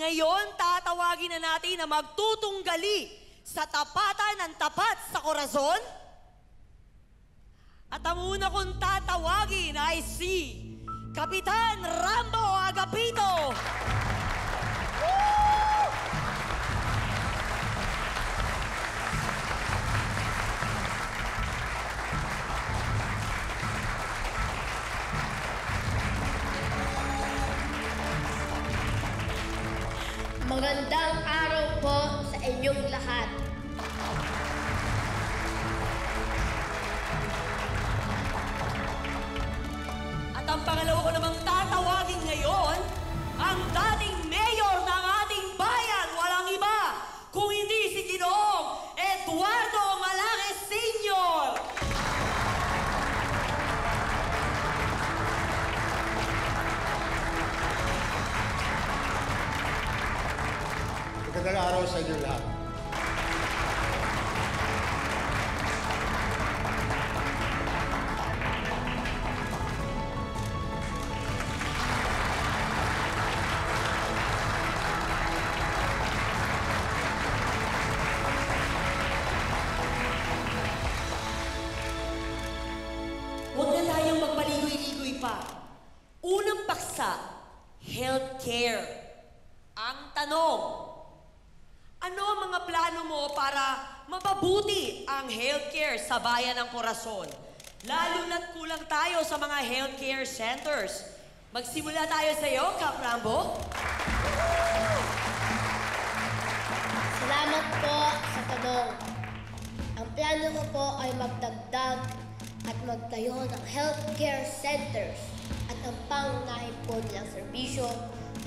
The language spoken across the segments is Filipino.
ngayon, tatawagin na natin na magtutunggali sa tapatan ng tapat sa korazon. At ang una kong tatawagin ay si Kapitan Rambo Agapito. Magandang araw po sa inyong lahat. At ang pangalawa ko namang tatawagin ngayon, ang dating mayor ng ating bayan, walang iba, kung hindi si Ginoong Eduardo Malaques Sr. Magandang araw sa inyo lahat. Huwag na tayong magpaligoy-ligoy pa. Unang paksa, healthcare. Ang tanong, ano ang mga plano mo para mapabuti ang healthcare sa bayan ng Corazon? Lalo na't kulang tayo sa mga healthcare centers. Magsimula tayo sa iyo, Kap Rambo. Salamat po sa tanong. Ang plano ko po ay magdagdag at magtayo ng healthcare centers. At ang pangunahin po nilang serbisyo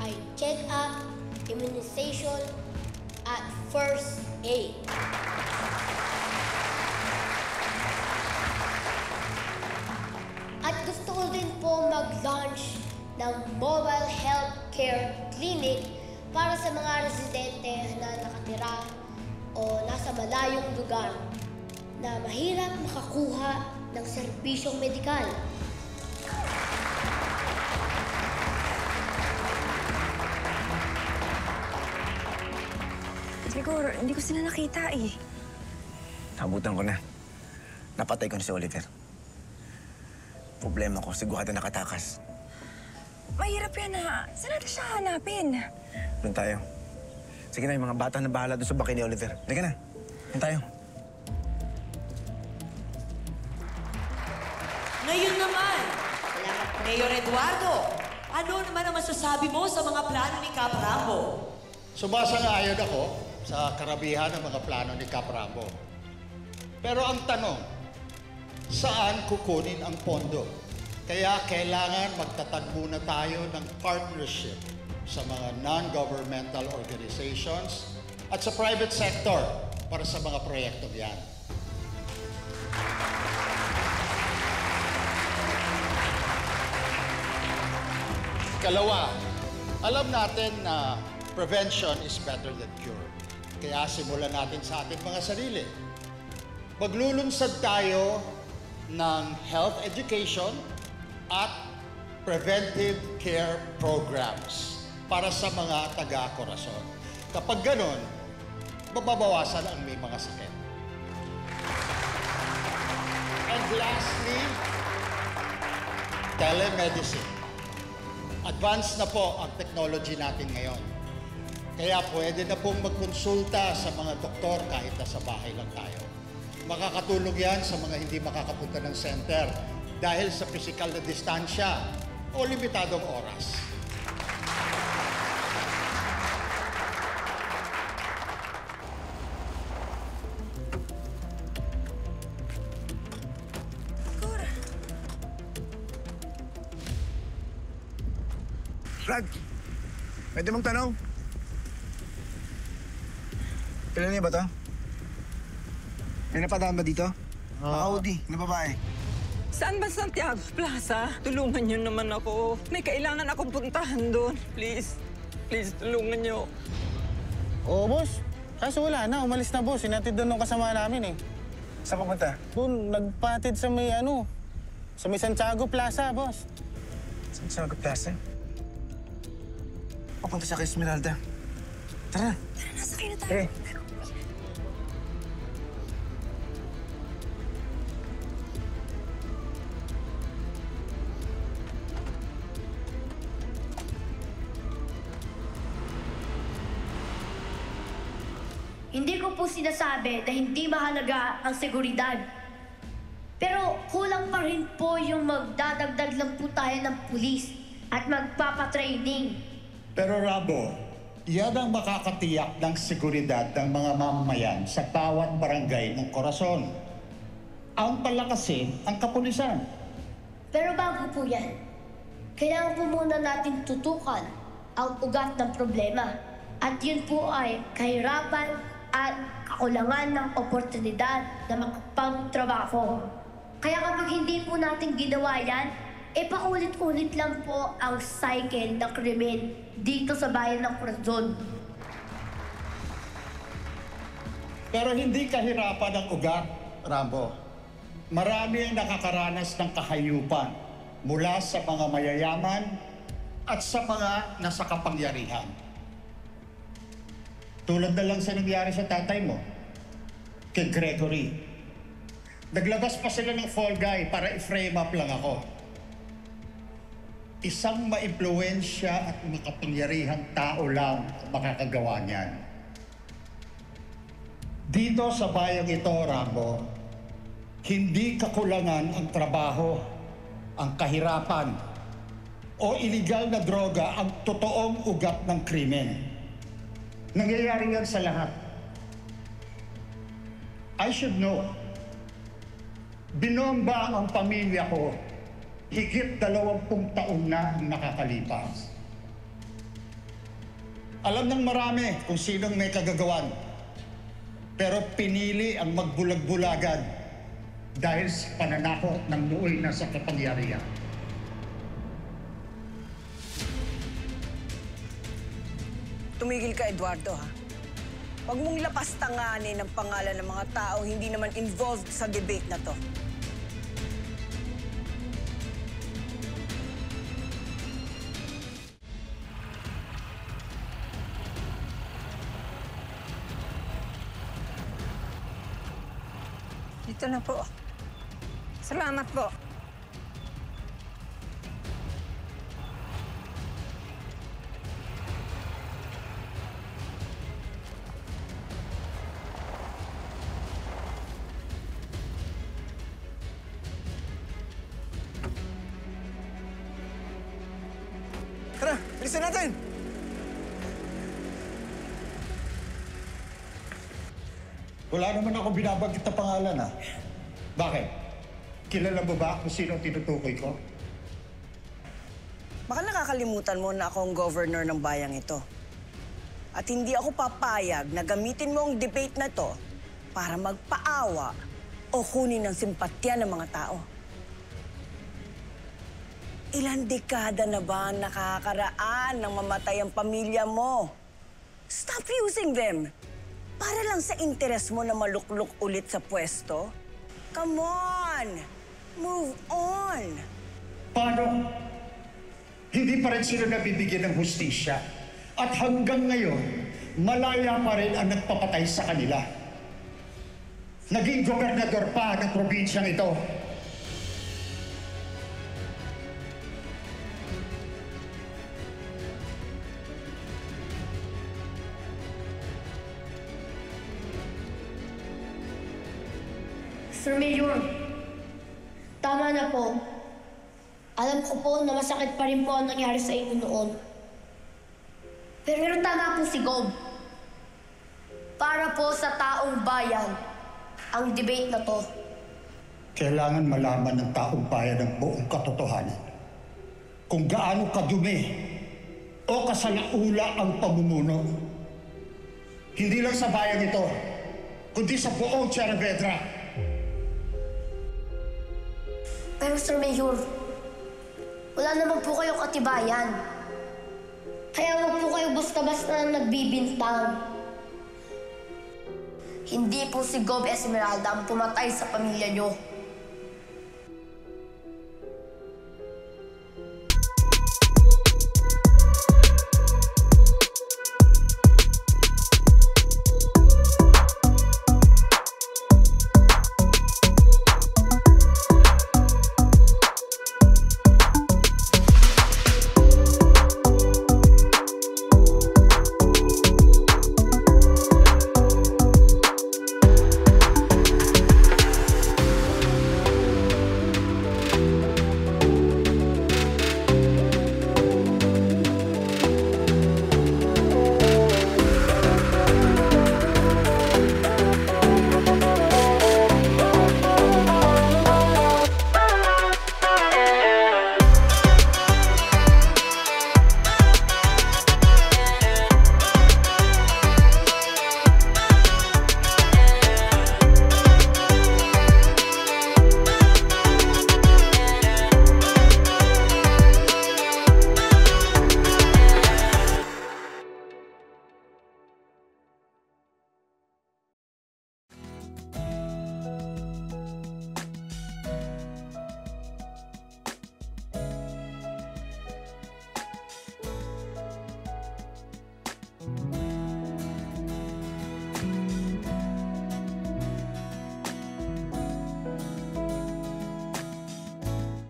ay check-up, immunization, at first aid. At gusto ko din po mag-launch ng mobile healthcare clinic para sa mga residente na nakatira o nasa malayong lugar na mahirap makakuha ng serbisyong medikal. Siguro, hindi ko sila nakita eh. Nabutan ko na. Napatay ko na si Oliver. Problema ko, sigurado nakatakas. Mahirap yan ha. Saan natin siya hanapin? Doon tayo. Sige na, yung mga bata na bahala doon sa baki ni Oliver. Halika na. Doon tayo. Ngayon naman, Mayor Eduardo, ano naman ang masasabi mo sa mga plano ni Kap Rambo? Sumasang-ayon ako sa karabihan ng mga plano ni Kap Rambo. Pero ang tanong, saan kukunin ang pondo? Kaya kailangan magtatag muna tayo ng partnership sa mga non-governmental organizations at sa private sector para sa mga proyektong yan. Ikalawa, alam natin na prevention is better than cure. Kaya simulan natin sa ating mga sarili. Maglulunsad tayo ng health education at preventive care programs para sa mga taga-Corazon. Kapag ganun, mababawasan ang may mga sakit. And lastly, telemedicine. Advanced na po ang technology natin ngayon. Kaya pwede na pong magkonsulta sa mga doktor kahit nasa bahay lang tayo. Makakatulong yan sa mga hindi makakapunta ng center dahil sa physical na distansya o limitadong oras. Rag, pwede mong tanong? Kailan niya ba to? May napadaan ba dito? Audi, na babae. Saan ba Santiago Plaza? Tulungan niyo naman ako. May kailangan akong puntahan doon. Please, please, tulungan niyo. Oo, boss. Kaso wala na. Umalis na, boss. Sinatid doon ng kasama namin eh. Saan pupunta? Doon, nagpatid sa may sa may Santiago Plaza, boss. Saan sa Plaza? Papunta siya kay Esmeralda. Tara. Tara na, sakay na tayo. Hindi ko po sinasabi na hindi mahalaga ang seguridad. Pero kulang pa rin po yung magdadagdag lang po tayo ng pulis at magpapatraining. Pero Rabo, yan ang makakatiyak ng seguridad ng mga mamamayan sa bawat barangay ng Corazon. Ang palakasin ang kapulisan. Pero bago po yan, kailangan po muna natin tutukan ang ugat ng problema. At yun po ay kahirapan at kakulangan ng oportunidad na makapagtrabaho. Kaya kapag hindi po natin ginawa yan, paulit-ulit lang po ang cycle ng krimen dito sa bayan ng Corazon. Pero hindi kahirapan ang ugat, Rambo. Marami ang nakakaranas ng kahayupan mula sa mga mayayaman at sa mga nasa kapangyarihan. Tulad na lang sa nangyari sa tatay mo, kay Gregory. Naglabas pa sila ng fall guy para i-frame up lang ako. Isang maimpluwensya at makapangyarihang tao lang ang makakagawa niyan. Dito sa bayang ito, Rambo, hindi kakulangan ang trabaho, ang kahirapan, o iligal na droga ang totoong ugat ng krimen. Nangyayari yan sa lahat. I should know. Binomba ang pamilya ko. Higit 20 taon na ang nakakalipas. Alam ng marami kung sinong may kagagawan. Pero pinili ang magbulag-bulagan dahil sa pananakot ng nooy na sa kapangyarihan. Tumigil ka, Eduardo, ha? Huwag mong lapastanganin ang pangalan ng mga tao hindi naman involved sa debate na to. Dito na po. Salamat po. Tara, bilisan natin! Wala naman ako binabanggit na pangalan, ha? Bakit? Kilala mo ba kung sino ang tinutukoy ko? Baka nakakalimutan mo na ako ang governor ng bayang ito. At hindi ako papayag na gamitin mo ang debate na to para magpaawa o kunin ang simpatya ng mga tao. Ilang dekada na ba ang nakakaraan ng mamatay ang pamilya mo? Stop using them! Para lang sa interes mo na maluklok ulit sa pwesto? Come on! Move on! Paano? Hindi pa rin sila nabibigyan ng hustisya. At hanggang ngayon, malaya pa rin ang nagpapatay sa kanila. Naging gobernador pa ng probinsyang ito. Sir Mayor, tama na po. Alam ko po na masakit pa rin po ang nangyari sa inyo noon. Pero tama po si Gob. Para po sa taong bayan, ang debate na to. Kailangan malaman ng taong bayan ang buong katotohanan. Kung gaano kadumi o kasalaula ang pamumuno. Hindi lang sa bayan ito, kundi sa buong Sierra Vedra. Pero Sir Mayor, wala naman po kayong katibayan. Kaya huwag po kayo basta-basta nagbibintang. Hindi po si Gob Esmeralda ang pumatay sa pamilya nyo.